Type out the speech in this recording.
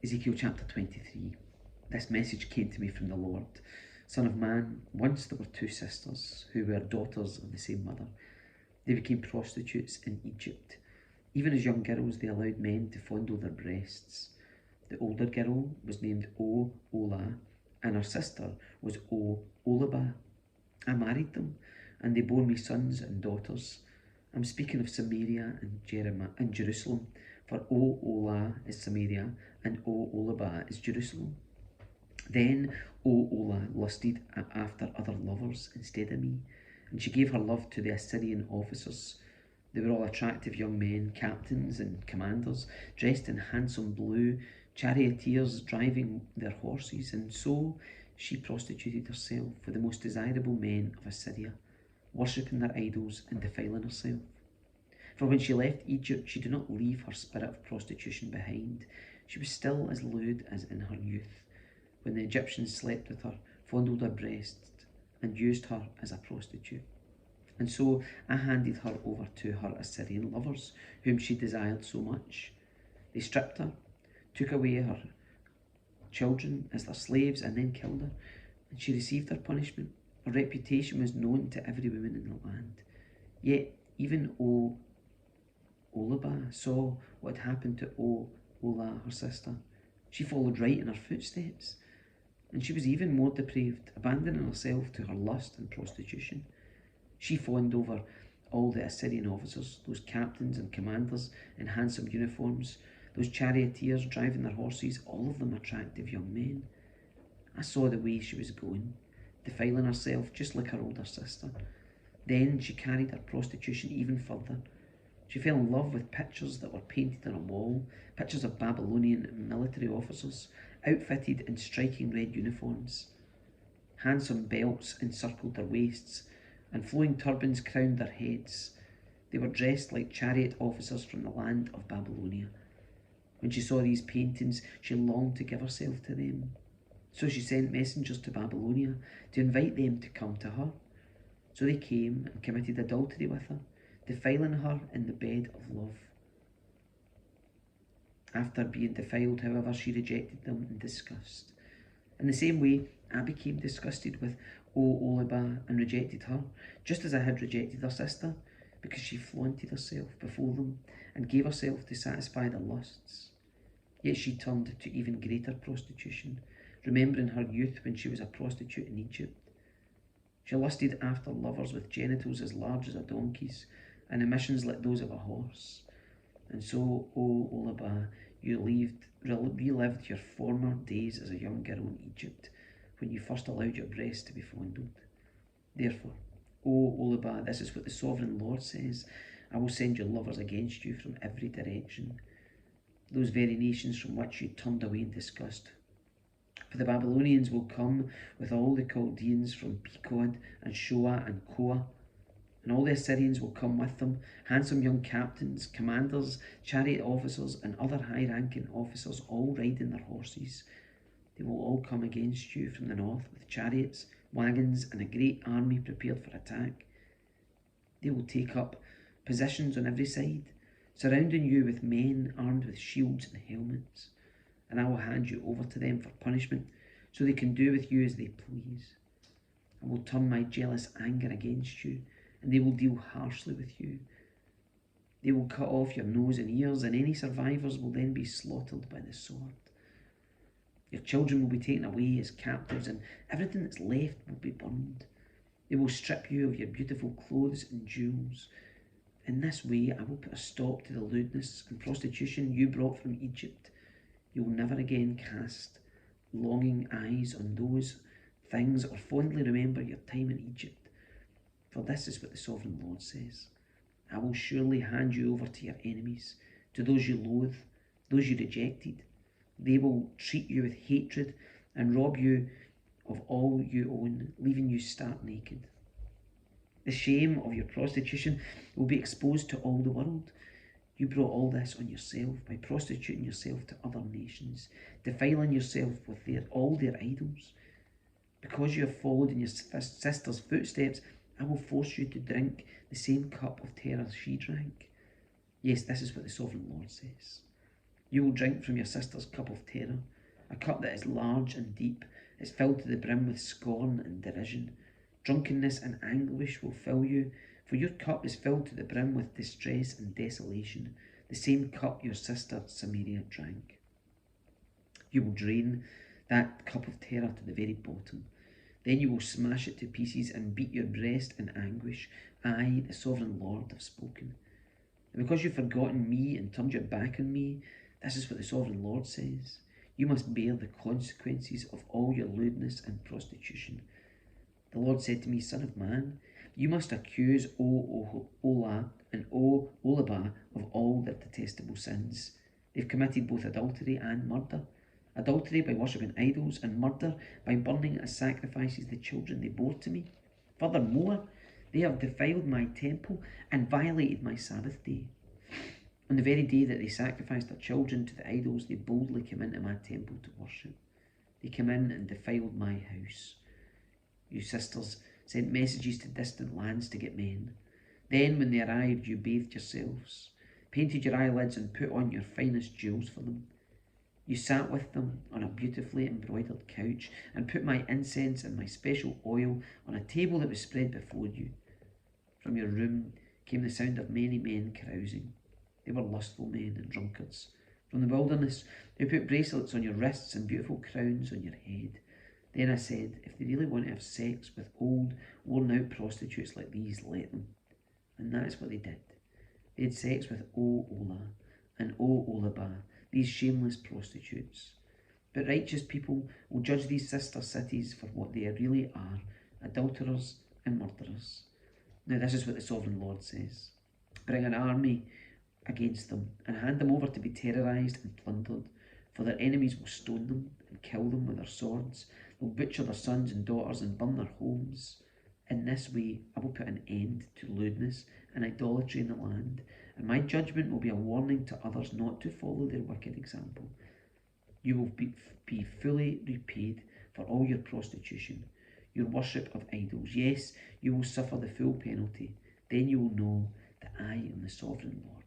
Ezekiel chapter 23. This message came to me from the Lord. Son of man, once there were two sisters who were daughters of the same mother. They became prostitutes in Egypt. Even as young girls, they allowed men to fondle their breasts. The older girl was named Ola, and her sister was Olibah. I married them, and they bore me sons and daughters. I'm speaking of Samaria and Jerusalem, for Ola is Samaria, and Olibah is Jerusalem. Then Ola lusted after other lovers instead of me, and she gave her love to the Assyrian officers. They were all attractive young men, captains and commanders, dressed in handsome blue, charioteers driving their horses, and so she prostituted herself for the most desirable men of Assyria, worshipping their idols and defiling herself. For when she left Egypt, she did not leave her spirit of prostitution behind. She was still as lewd as in her youth, when the Egyptians slept with her, fondled her breasts, and used her as a prostitute. And so I handed her over to her Assyrian lovers, whom she desired so much. They stripped her, took away her children as their slaves, and then killed her, and she received her punishment. Her reputation was known to every woman in the land. Yet even Olibah saw what had happened to Ola, her sister. She followed right in her footsteps, and she was even more depraved, abandoning herself to her lust and prostitution. She fawned over all the Assyrian officers, those captains and commanders in handsome uniforms, those charioteers driving their horses, all of them attractive young men. I saw the way she was going, defiling herself just like her older sister. Then she carried her prostitution even further. She fell in love with pictures that were painted on a wall, pictures of Babylonian military officers, outfitted in striking red uniforms. Handsome belts encircled their waists, and flowing turbans crowned their heads. They were dressed like chariot officers from the land of Babylonia. When she saw these paintings, she longed to give herself to them. So she sent messengers to Babylonia to invite them to come to her. So they came and committed adultery with her, defiling her in the bed of love. After being defiled, however, she rejected them in disgust. In the same way, I became disgusted with Olibah and rejected her, just as I had rejected her sister, because she flaunted herself before them and gave herself to satisfy their lusts. Yet she turned to even greater prostitution, remembering her youth when she was a prostitute in Egypt. She lusted after lovers with genitals as large as a donkey's and emissions like those of a horse. And so, Olibah, you relived your former days as a young girl in Egypt, when you first allowed your breasts to be fondled. Therefore, Olibah, this is what the sovereign Lord says: I will send your lovers against you from every direction, those very nations from which you turned away in disgust. For the Babylonians will come with all the Chaldeans from Pekod and Shoa and Koa, and all the Assyrians will come with them, handsome young captains, commanders, chariot officers, and other high-ranking officers, all riding their horses. They will all come against you from the north with chariots, wagons, and a great army prepared for attack. They will take up positions on every side, surrounding you with men armed with shields and helmets, and I will hand you over to them for punishment, so they can do with you as they please. I will turn my jealous anger against you, and they will deal harshly with you. They will cut off your nose and ears, and any survivors will then be slaughtered by the sword. Your children will be taken away as captives, and everything that's left will be burned. They will strip you of your beautiful clothes and jewels. In this way, I will put a stop to the lewdness and prostitution you brought from Egypt. You will never again cast longing eyes on those things or fondly remember your time in Egypt. For this is what the sovereign Lord says: I will surely hand you over to your enemies, to those you loathe, those you rejected. They will treat you with hatred and rob you of all you own, leaving you stark naked. The shame of your prostitution will be exposed to all the world. You brought all this on yourself by prostituting yourself to other nations, defiling yourself with all their idols. Because you have followed in your sister's footsteps, I will force you to drink the same cup of terror she drank. Yes, this is what the sovereign Lord says. You will drink from your sister's cup of terror, a cup that is large and deep, is filled to the brim with scorn and derision. Drunkenness and anguish will fill you, for your cup is filled to the brim with distress and desolation, the same cup your sister Samaria drank. You will drain that cup of terror to the very bottom. Then you will smash it to pieces and beat your breast in anguish. I, the sovereign Lord, have spoken. And because you've forgotten me and turned your back on me, this is what the sovereign Lord says. You must bear the consequences of all your lewdness and prostitution. The Lord said to me, Son of man, you must accuse Ola and Olibah of all their detestable sins. They've committed both adultery and murder. Adultery by worshipping idols, and murder by burning as sacrifices the children they bore to me. Furthermore, they have defiled my temple and violated my Sabbath day. On the very day that they sacrificed their children to the idols, they boldly came into my temple to worship. They came in and defiled my house. You sisters sent messages to distant lands to get men. Then, when they arrived, you bathed yourselves, painted your eyelids, and put on your finest jewels for them. You sat with them on a beautifully embroidered couch and put my incense and my special oil on a table that was spread before you. From your room came the sound of many men carousing. They were lustful men and drunkards. From the wilderness, you put bracelets on your wrists and beautiful crowns on your head. Then I said, if they really want to have sex with old, worn-out prostitutes like these, let them. And that is what they did. They had sex with Ola and Olibah, these shameless prostitutes. But righteous people will judge these sister cities for what they really are, adulterers and murderers. Now this is what the sovereign Lord says. Bring an army against them and hand them over to be terrorized and plundered, for their enemies will stone them and kill them with their swords. They'll butcher their sons and daughters and burn their homes. In this way I will put an end to lewdness and idolatry in the land, and my judgment will be a warning to others not to follow their wicked example. You will be fully repaid for all your prostitution, your worship of idols. Yes, you will suffer the full penalty. Then you will know that I am the sovereign Lord.